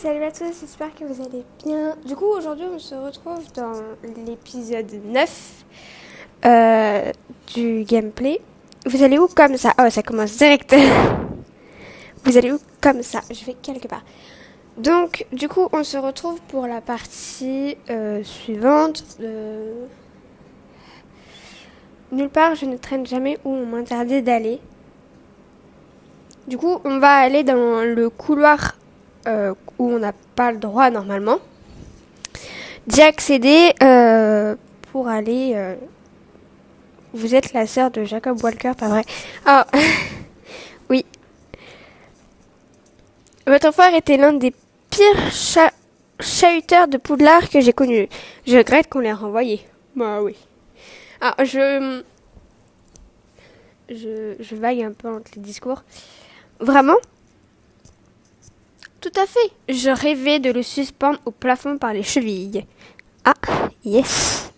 salut à tous, j'espère que vous allez bien. Du coup, aujourd'hui, on se retrouve dans l'épisode 9 du gameplay. Vous allez où comme ça? Oh, ça commence direct. Vous allez où comme ça? Je vais quelque part. Donc, du coup, on se retrouve pour la partie suivante. Nulle part, je ne traîne jamais où on m'interdit d'aller. Du coup, on va aller dans le couloir où on n'a pas le droit normalement d'y accéder pour aller... Vous êtes la sœur de Jacob Walker, pas vrai? Ah, oui. Votre frère était l'un des pires chahuteurs de Poudlard que j'ai connus. Je regrette qu'on l'ait renvoyé. Bah oui. Ah, je vague un peu entre les discours. Vraiment? Tout à fait. Je rêvais de le suspendre au plafond par les chevilles. Ah, yes.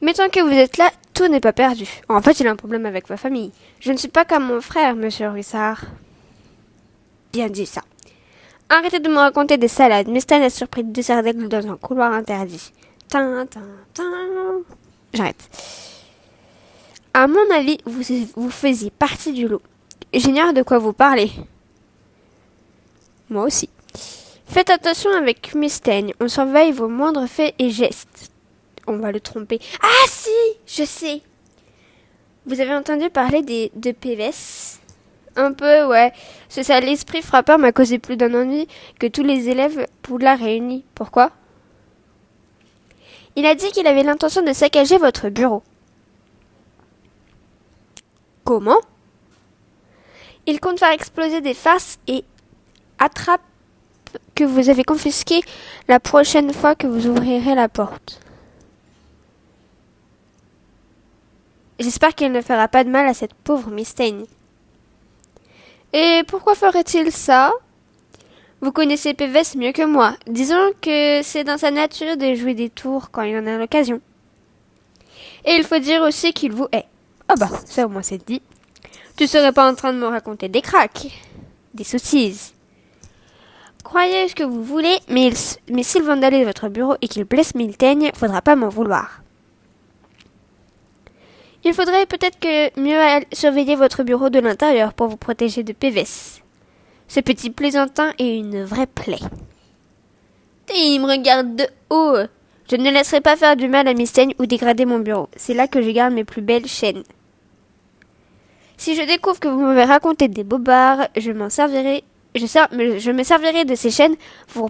Mais tant que vous êtes là, tout n'est pas perdu. En fait, il a un problème avec ma famille. Je ne suis pas comme mon frère, monsieur Ruissard. Bien dit ça. Arrêtez de me raconter des salades. Mistan a surpris deux serres d'aigle dans un couloir interdit. Tin, tin, tin. J'arrête. À mon avis, vous faisiez partie du lot. J'ignore de quoi vous parlez. Moi aussi. Faites attention avec Mustaigne. On surveille vos moindres faits et gestes. On va le tromper. Ah si, je sais. Vous avez entendu parler de PVS? Un peu, ouais. Ce sale esprit frappeur m'a causé plus d'un ennui que tous les élèves Poudlard réunis. Pourquoi? Il a dit qu'il avait l'intention de saccager votre bureau. Comment? Il compte faire exploser des farces et attrape que vous avez confisqué la prochaine fois que vous ouvrirez la porte. J'espère qu'il ne fera pas de mal à cette pauvre Mustaigne. Et pourquoi ferait-il ça? Vous connaissez PVS mieux que moi. Disons que c'est dans sa nature de jouer des tours quand il en a l'occasion. Et il faut dire aussi qu'il vous hait. Ah bah, ça au moins c'est dit. Tu serais pas en train de me raconter des cracks, des sottises. Croyez ce que vous voulez, mais s'il vandalise votre bureau et qu'il blesse Milteigne, faudra pas m'en vouloir. Il faudrait peut-être que mieux surveiller votre bureau de l'intérieur pour vous protéger de PVS. Ce petit plaisantin est une vraie plaie. Et il me regarde de haut. Je ne laisserai pas faire du mal à Mustaigne ou dégrader mon bureau. C'est là que je garde mes plus belles chaînes. Si je découvre que vous m'avez raconté des bobards, je me servirai de ces chaînes pour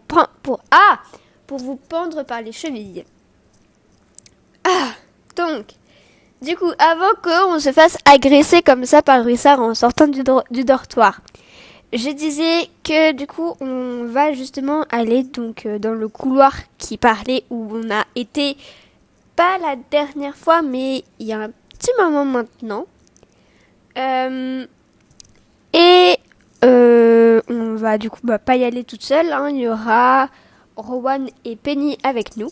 vous pendre par les chevilles. Ah, donc, du coup, avant qu'on se fasse agresser comme ça par Ruissard en sortant du dortoir, je disais que du coup, on va justement aller donc dans le couloir qui parlait où on a été, pas la dernière fois, mais il y a un petit moment maintenant. On va du coup pas y aller toute seule, hein. Il y aura Rowan et Penny avec nous.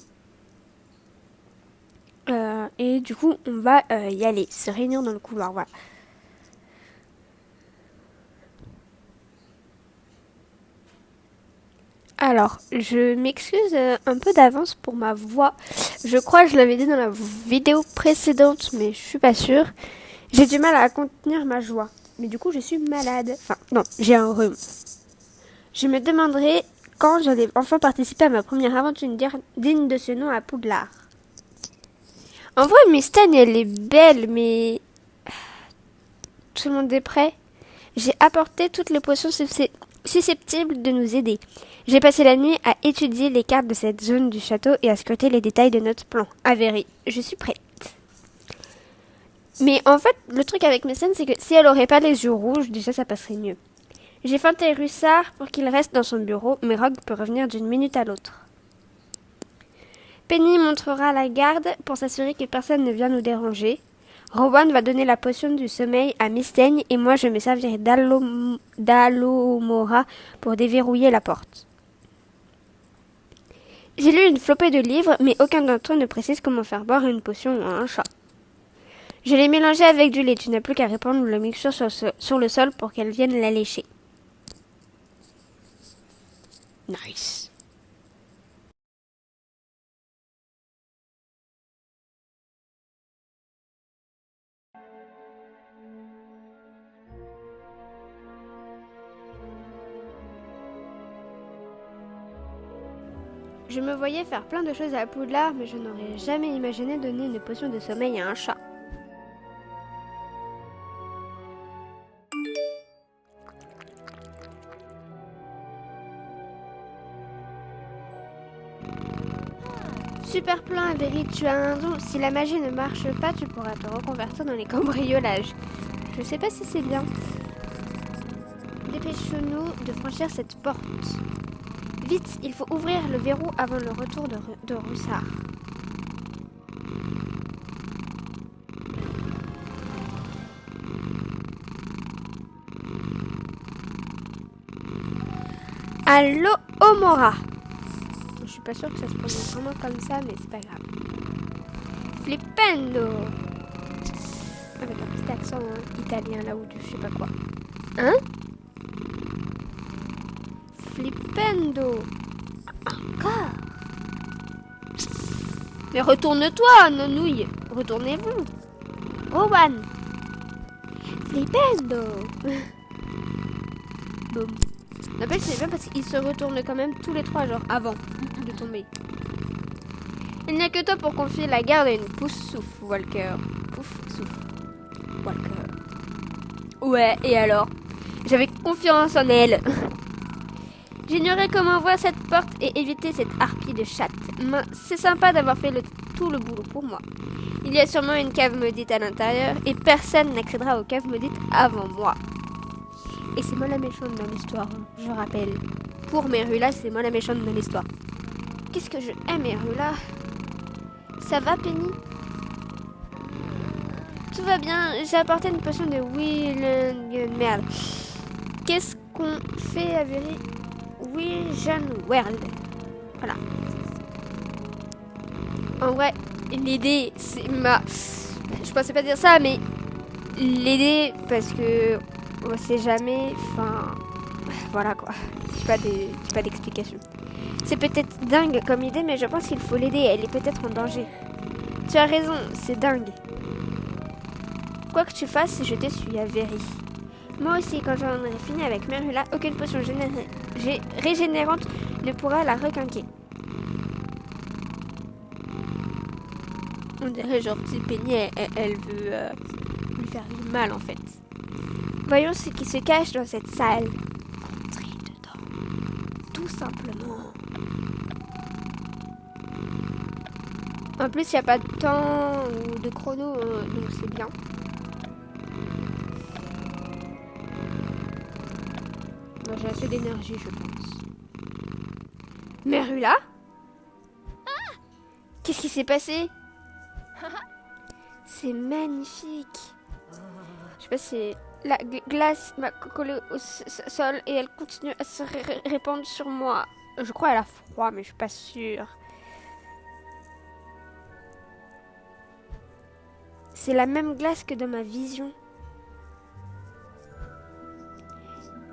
Et du coup, on va y aller, se réunir dans le couloir, voilà. Alors, je m'excuse un peu d'avance pour ma voix. Je crois que je l'avais dit dans la vidéo précédente, mais je suis pas sûre. J'ai du mal à contenir ma joie. Mais du coup, je suis malade. Enfin, non, j'ai un rhume. Je me demanderai quand j'allais enfin participer à ma première aventure digne de ce nom à Poudlard. En vrai, Mustaigne, elle est belle, mais... Tout le monde est prêt? J'ai apporté toutes les potions susceptibles de nous aider. J'ai passé la nuit à étudier les cartes de cette zone du château et à scruter les détails de notre plan. Avéré, je suis prête. Mais en fait, le truc avec Mustaigne, c'est que si elle aurait pas les yeux rouges, déjà ça passerait mieux. J'ai feinté Ruissard pour qu'il reste dans son bureau, mais Rogue peut revenir d'une minute à l'autre. Penny montrera la garde pour s'assurer que personne ne vient nous déranger. Rowan va donner la potion du sommeil à Mustaigne et moi je me servirai d'Alomora pour déverrouiller la porte. J'ai lu une flopée de livres, mais aucun d'entre eux ne précise comment faire boire une potion à un chat. Je l'ai mélangée avec du lait, tu n'as plus qu'à répandre la mixture sur le sol pour qu'elle vienne la lécher. Nice. Je me voyais faire plein de choses à Poudlard, mais je n'aurais jamais imaginé donner une potion de sommeil à un chat. Super plan, Avery, tu as un don. Si la magie ne marche pas, tu pourras te reconvertir dans les cambriolages. Je sais pas si c'est bien. Dépêchons-nous de franchir cette porte. Vite, il faut ouvrir le verrou avant le retour de Roussard. Allo Omora. Je suis pas sûre que ça se prononce vraiment comme ça, mais c'est pas grave. Flippendo. Avec un petit accent italien là ou du je sais pas quoi. Hein? Flippendo. Encore. Mais retourne-toi, nonouille. Retournez-vous. Rowan. Flippendo. Boum. N'empêche, c'est bien parce qu'ils se retournent quand même tous les trois, genre avant de tomber. Il n'y a que toi pour confier la garde à une pouf-souffle, Walker. Pouf-souffle, Walker. Ouais, et alors? J'avais confiance en elle. J'ignorais comment ouvrir cette porte et éviter cette harpie de chatte. Mais c'est sympa d'avoir fait tout le boulot pour moi. Il y a sûrement une cave maudite à l'intérieur et personne n'accédera aux caves maudites avant moi. Et c'est moi la méchante dans l'histoire, je rappelle. Pour Merula, c'est moi la méchante dans l'histoire. Qu'est-ce que je aime, Merula? Ça va, Penny? Tout va bien, j'ai apporté une potion de Merde. Qu'est-ce qu'on fait à Very Vision World? Voilà. En vrai, l'aider, c'est ma... Je pensais pas dire ça, mais... L'aider, parce que... On sait jamais, enfin... Voilà quoi. J'ai pas d'explication. C'est peut-être dingue comme idée, mais je pense qu'il faut l'aider. Elle est peut-être en danger. Tu as raison, c'est dingue. Quoi que tu fasses, je te suis, Avery. Moi aussi, quand j'en aurai fini avec Merula, aucune potion régénérante ne pourra la requinquer. On dirait genre si Penny, elle veut lui faire du mal en fait. Voyons ce qui se cache dans cette salle. Entrez dedans. Tout simplement. En plus, il n'y a pas de temps ou de chrono, donc c'est bien. Bon, j'ai assez d'énergie, je pense. Merula? Qu'est-ce qui s'est passé? C'est magnifique. Je sais pas si la glace m'a collé au sol et elle continue à se répandre sur moi. Je crois qu'elle a froid, mais je suis pas sûre. C'est la même glace que dans ma vision.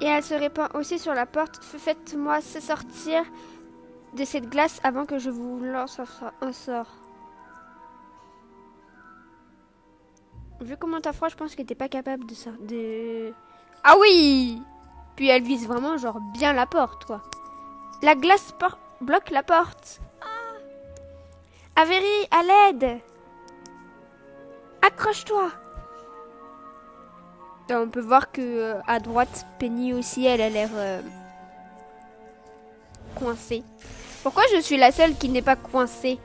Et elle se répand aussi sur la porte. Faites-moi sortir de cette glace avant que je vous lance un sort. Vu comment t'as froid, je pense que t'es pas capable de ça. Ah oui! Puis elle vise vraiment genre bien la porte, quoi. La glace bloque la porte. Avery, à l'aide! Accroche-toi! On peut voir que à droite, Penny aussi, elle a l'air coincée. Pourquoi je suis la seule qui n'est pas coincée?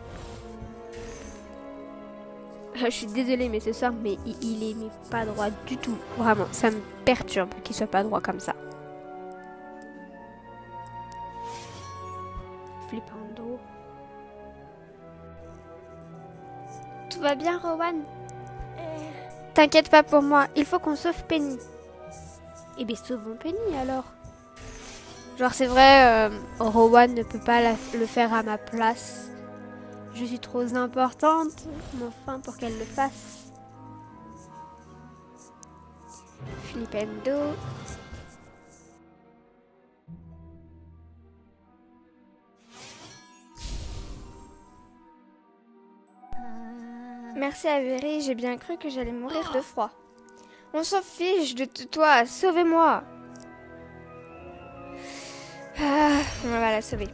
Je suis désolée, mais ce soir, mais il est mais pas droit du tout. Vraiment, ça me perturbe qu'il soit pas droit comme ça. Flippando. Tout va bien, Rowan? T'inquiète pas pour moi, il faut qu'on sauve Penny. Eh bien, sauvons Penny alors. Genre, c'est vrai, Rowan ne peut pas le faire à ma place. Je suis trop importante, mais enfin, pour qu'elle le fasse. Flippendo. Merci Avery, j'ai bien cru que j'allais mourir de froid. On s'en fiche de toi, sauvez-moi. On va la sauver.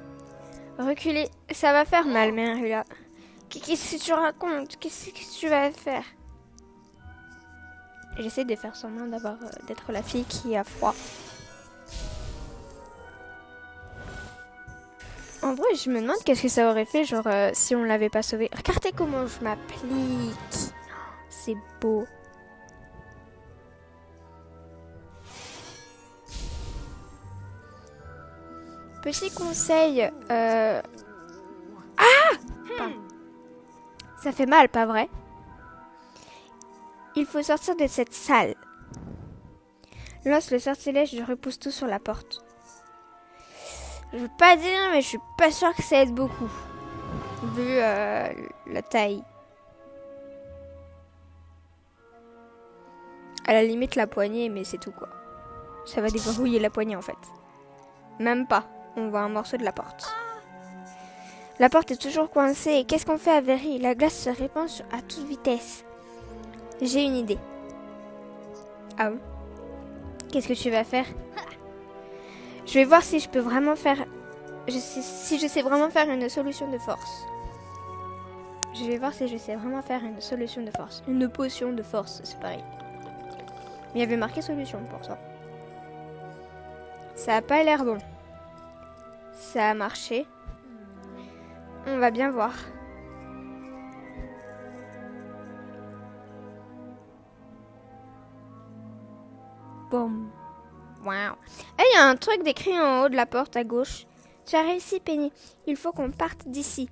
Reculez, ça va faire mal, Merula. Qu'est-ce que tu racontes? Qu'est-ce que tu vas faire? J'essaie de faire semblant d'être la fille qui a froid. En vrai, je me demande qu'est-ce que ça aurait fait, genre, si on l'avait pas sauvée. Regardez comment je m'applique. C'est beau. Petit conseil. Ça fait mal, pas vrai? Il faut sortir de cette salle. Lance le sortilège de repousse tout sur la porte. Je veux pas dire, mais je suis pas sûre que ça aide beaucoup. Vu la taille. À la limite la poignée, mais c'est tout quoi. Ça va déverrouiller la poignée en fait. Même pas. On voit un morceau de la porte. La porte est toujours coincée. Qu'est-ce qu'on fait à Avery? La glace se répand à toute vitesse. J'ai une idée. Ah bon? Qu'est-ce que tu vas faire? Je vais voir si je peux vraiment faire... Si je sais vraiment faire une solution de force. Je vais voir si je sais vraiment faire une solution de force. Une potion de force, c'est pareil. Mais il y avait marqué solution pour ça. Ça a pas l'air bon. Ça a marché. On va bien voir. Boum. Wow. Et il y a un truc décrit en haut de la porte à gauche. Tu as réussi, Penny. Il faut qu'on parte d'ici.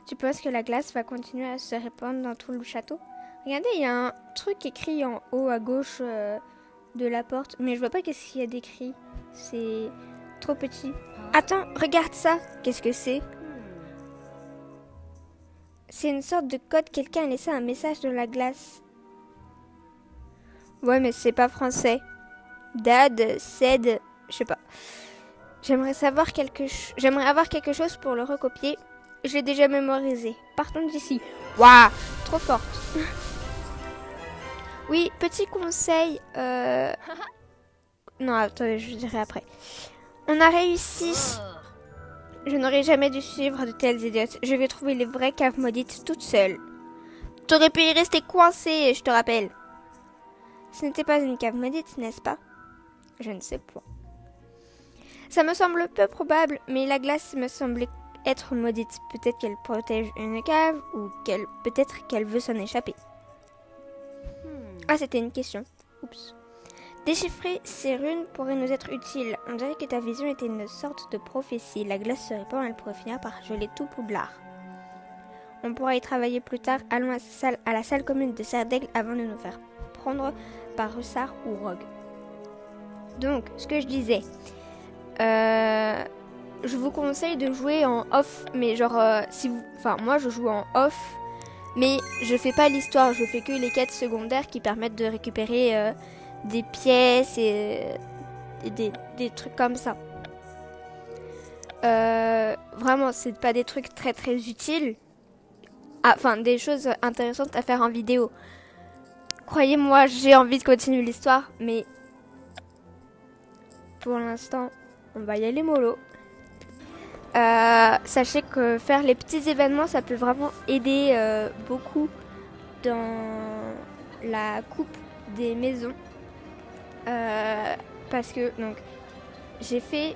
Tu penses que la glace va continuer à se répandre dans tout le château? Regardez, il y a un truc écrit en haut à gauche de la porte. Mais je vois pas qu'est-ce qu'il y a d'écrit. C'est trop petit. Attends, regarde ça. Qu'est-ce que c'est? C'est une sorte de code. Quelqu'un a laissé un message dans la glace. Ouais, mais c'est pas français. Dad, said, je sais pas. J'aimerais avoir quelque chose pour le recopier. Je l'ai déjà mémorisé. Partons d'ici. Waouh, trop forte. Oui, petit conseil. Non, attendez, je dirai après. On a réussi. Je n'aurais jamais dû suivre de telles idiotes. Je vais trouver les vraies caves maudites toute seule. T'aurais pu y rester coincé, je te rappelle. Ce n'était pas une cave maudite, n'est-ce pas? Je ne sais pas. Ça me semble peu probable, mais la glace me semblait être maudite. Peut-être qu'elle protège une cave, ou peut-être qu'elle veut s'en échapper. Ah, c'était une question. Oups. Déchiffrer ces runes pourrait nous être utile. On dirait que ta vision était une sorte de prophétie. La glace se répand, elle pourrait finir par geler tout Poudlard. On pourra y travailler plus tard. Allons à la salle commune de Serre d'Aigle avant de nous faire prendre par Russard ou Rogue. Donc, ce que je disais, je vous conseille de jouer en off, mais genre, moi je joue en off, mais je fais pas l'histoire, je fais que les quêtes secondaires qui permettent de récupérer des pièces et des trucs comme ça. Vraiment, c'est pas des trucs très très utiles, enfin des choses intéressantes à faire en vidéo. Croyez-moi, j'ai envie de continuer l'histoire, mais pour l'instant, on va y aller mollo. Sachez que faire les petits événements, ça peut vraiment aider beaucoup dans la coupe des maisons. Parce que donc j'ai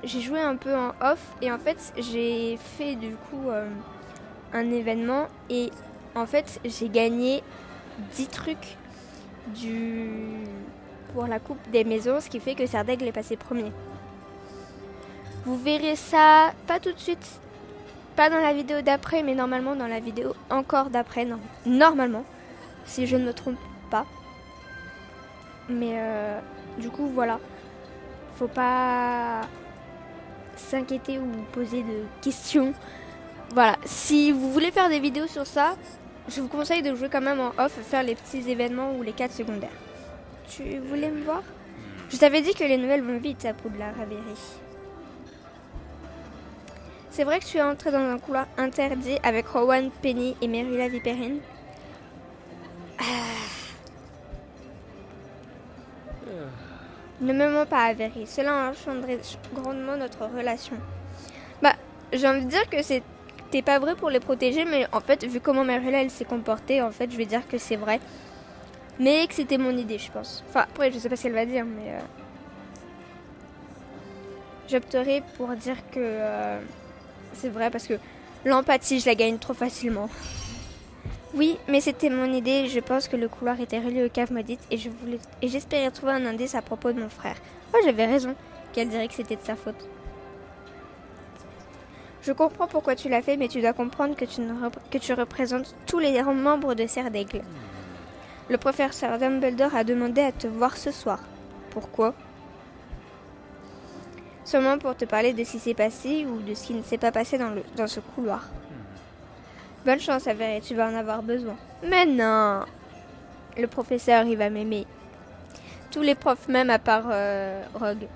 joué un peu en off et en fait j'ai fait du coup un événement et en fait j'ai gagné 10 trucs pour la coupe des maisons, ce qui fait que Serre d'Aigle est passé premier. Vous verrez ça, pas tout de suite, pas dans la vidéo d'après, mais normalement dans la vidéo encore d'après, normalement, si je ne me trompe pas. Mais du coup, voilà, faut pas s'inquiéter ou poser de questions. Voilà, si vous voulez faire des vidéos sur ça, je vous conseille de jouer quand même en off, faire les petits événements ou les quêtes secondaires. Tu voulais me voir? Je t'avais dit que les nouvelles vont vite à Poudlard, Avery. C'est vrai que je suis entrée dans un couloir interdit avec Rowan, Penny et Merula Viperine. Ne me mens pas, Avery. Cela enchanterait grandement notre relation. Bah, j'ai envie de dire que c'était pas vrai pour les protéger, mais en fait, vu comment Merula elle s'est comportée, en fait, je vais dire que c'est vrai. Mais que c'était mon idée, je pense. Enfin, après, je sais pas ce qu'elle va dire, mais... J'opterai pour dire que c'est vrai, parce que l'empathie, je la gagne trop facilement. Oui, mais c'était mon idée. Je pense que le couloir était relié aux caves maudites et j'espérais trouver un indice à propos de mon frère. Oh, j'avais raison, qu'elle dirait que c'était de sa faute. Je comprends pourquoi tu l'as fait, mais tu dois comprendre que tu représentes tous les membres de Serre d'Aigle. Le professeur Dumbledore a demandé à te voir ce soir. Pourquoi ? Seulement pour te parler de ce qui s'est passé ou de ce qui ne s'est pas passé dans ce couloir. Bonne chance, Avery, tu vas en avoir besoin. Mais non. Le professeur, il va m'aimer. Tous les profs même à part Rogue.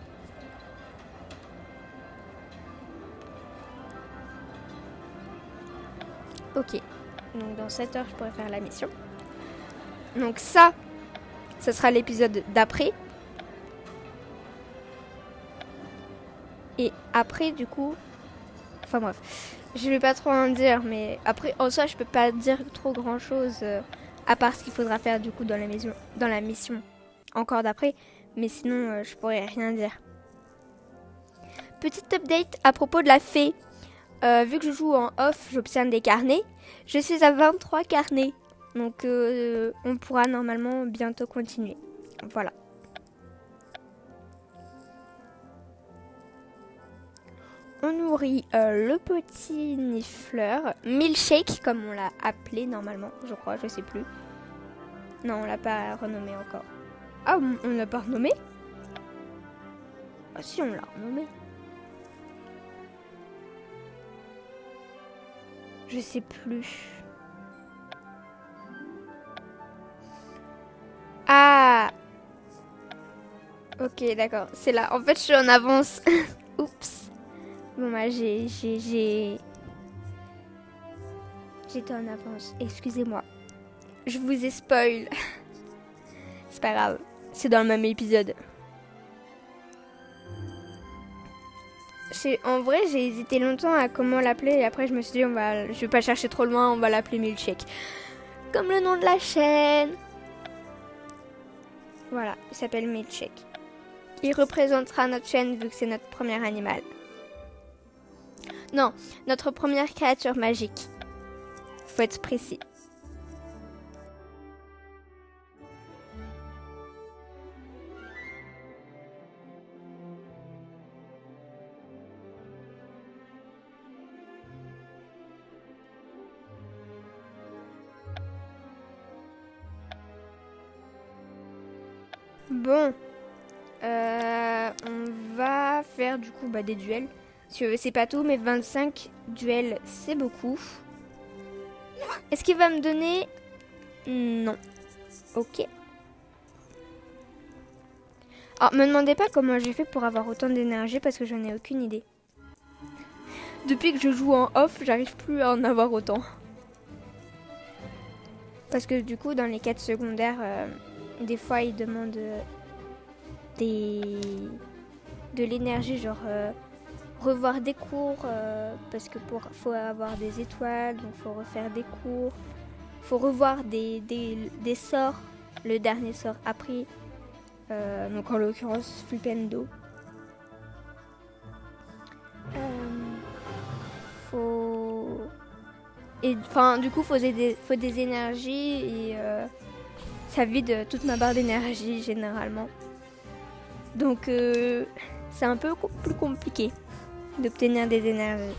Ok. Donc dans 7 heures, je pourrais faire la mission. Donc ça, ce sera l'épisode d'après. Et après, du coup... Enfin bref. Je vais pas trop en dire, mais après, en soi, je peux pas dire trop grand chose. À part ce qu'il faudra faire du coup dans la mission. Encore d'après. Mais sinon, je pourrais rien dire. Petite update à propos de la fée. Vu que je joue en off, j'obtiens des carnets. Je suis à 23 carnets. Donc on pourra normalement bientôt continuer. Voilà. On nourrit le petit nifleur. Milkshake, comme on l'a appelé normalement, je crois, je sais plus. Non, on l'a pas renommé encore. Ah, on l'a pas renommé ? Ah si, on l'a renommé. Je sais plus. Ah. Ok, d'accord. C'est là. En fait, je suis en avance. Oups. Bon, bah, j'étais en avance. Excusez-moi. Je vous ai spoil. C'est pas grave. C'est dans le même épisode. En vrai, j'ai hésité longtemps à comment l'appeler. Et après, je me suis dit, je vais pas chercher trop loin. On va l'appeler Milkshake. Comme le nom de la chaîne. Voilà, il s'appelle Milkshake. Il représentera notre chaîne vu que c'est notre premier animal. Non, notre première créature magique. Faut être précis. Bon, on va faire du coup des duels. C'est pas tout, mais 25 duels, c'est beaucoup. Est-ce qu'il va me donner... Non. Ok. Alors, me demandez pas comment j'ai fait pour avoir autant d'énergie parce que j'en ai aucune idée. Depuis que je joue en off, j'arrive plus à en avoir autant. Parce que du coup, dans les quêtes secondaires, des fois, ils demandent de l'énergie, genre revoir des cours, parce que faut avoir des étoiles, donc faut refaire des cours. Faut revoir des sorts, le dernier sort appris, donc en l'occurrence Flipendo. Du coup, faut des énergies et ça vide toute ma barre d'énergie généralement. Donc c'est un peu plus compliqué d'obtenir des énergies.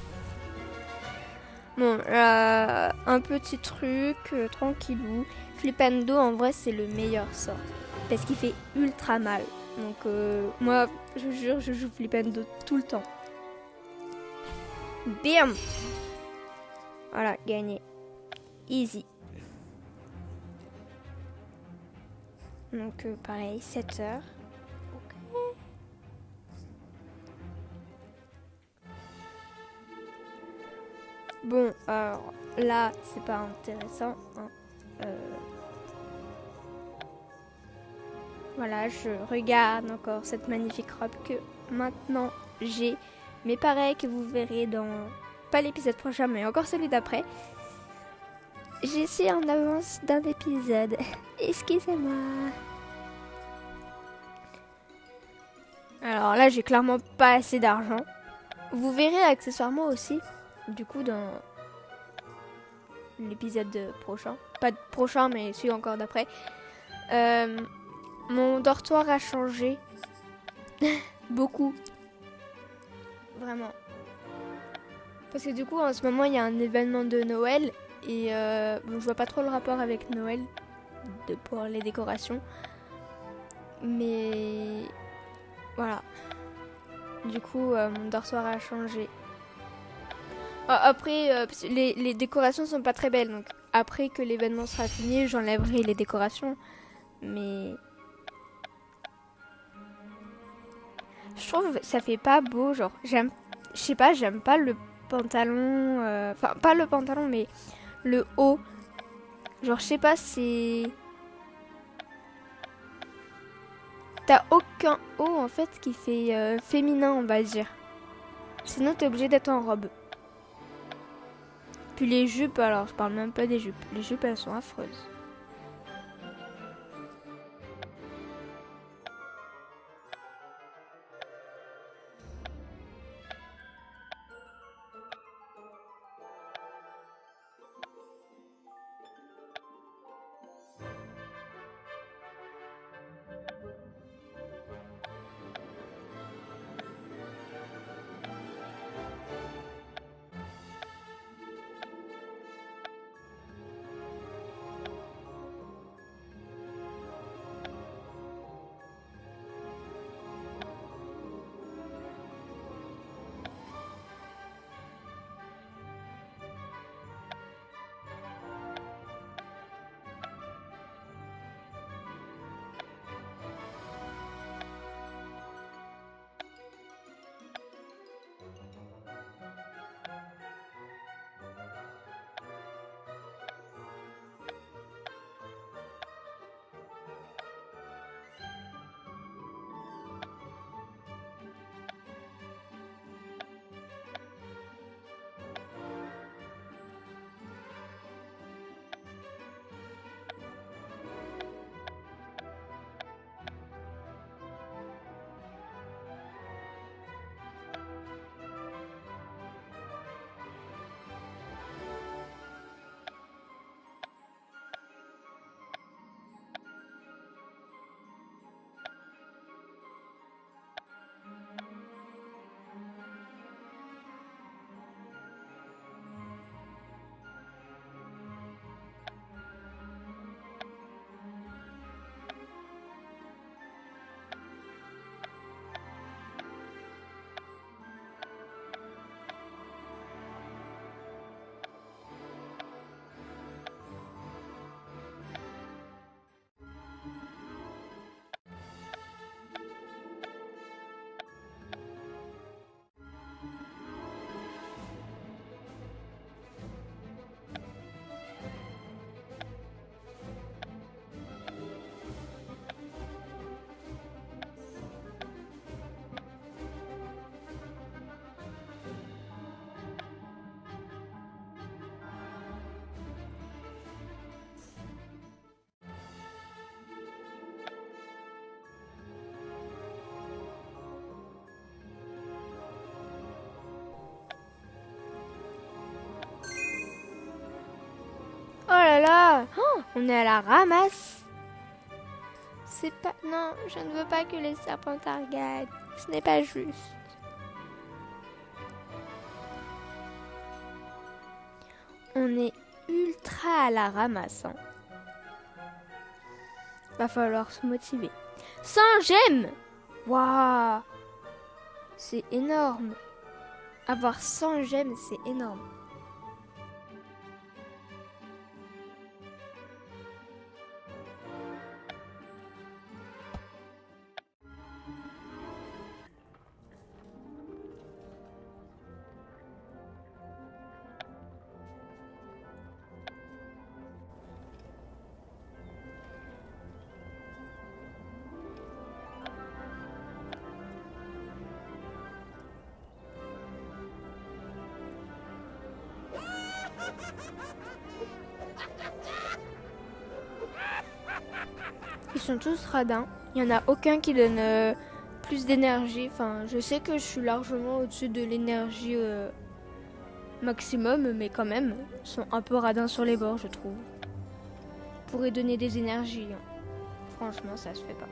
Bon, un petit truc tranquillou. Flipendo, en vrai, c'est le meilleur sort. Parce qu'il fait ultra mal. Donc, moi, je vous jure, je joue Flipendo tout le temps. Bam! Voilà, gagné. Easy. Donc, pareil, 7 heures. Ok. Bon, alors là, c'est pas intéressant. Hein. Voilà, je regarde encore cette magnifique robe que maintenant j'ai. Mais pareil que vous verrez dans, pas l'épisode prochain, mais encore celui d'après. Je suis en avance d'un épisode. Excusez-moi. Alors là, j'ai clairement pas assez d'argent. Vous verrez accessoirement aussi, du coup, dans l'épisode prochain. Pas prochain, mais celui encore d'après. Mon dortoir a changé. Beaucoup. Vraiment. Parce que du coup, en ce moment, il y a un événement de Noël. Et bon, je vois pas trop le rapport avec Noël pour les décorations. Mais voilà. Du coup, mon dortoir a changé. Après, les décorations sont pas très belles. Donc après que l'événement sera fini, j'enlèverai les décorations. Mais je trouve que ça fait pas beau. Genre, je sais pas, j'aime pas le pantalon. Enfin, pas le pantalon, mais le haut. Genre, je sais pas, c'est... T'as aucun haut, en fait, qui fait féminin, on va dire. Sinon, t'es obligé d'être en robe. Puis les jupes, alors, je parle même pas des jupes. Les jupes, elles sont affreuses. Oh là là, on est à la ramasse. C'est pas... Non, je ne veux pas que les serpentards gagnent. Ce n'est pas juste. On est ultra à la ramasse. Hein. Va falloir se motiver. 100 gemmes. Waouh. C'est énorme. Avoir 100 gemmes, c'est énorme. Ils sont tous radins. Il n'y en a aucun qui donne plus d'énergie. Enfin, je sais que je suis largement au-dessus de l'énergie maximum, mais quand même, ils sont un peu radins sur les bords, je trouve. Pourrait donner des énergies. Hein. Franchement, ça se fait pas.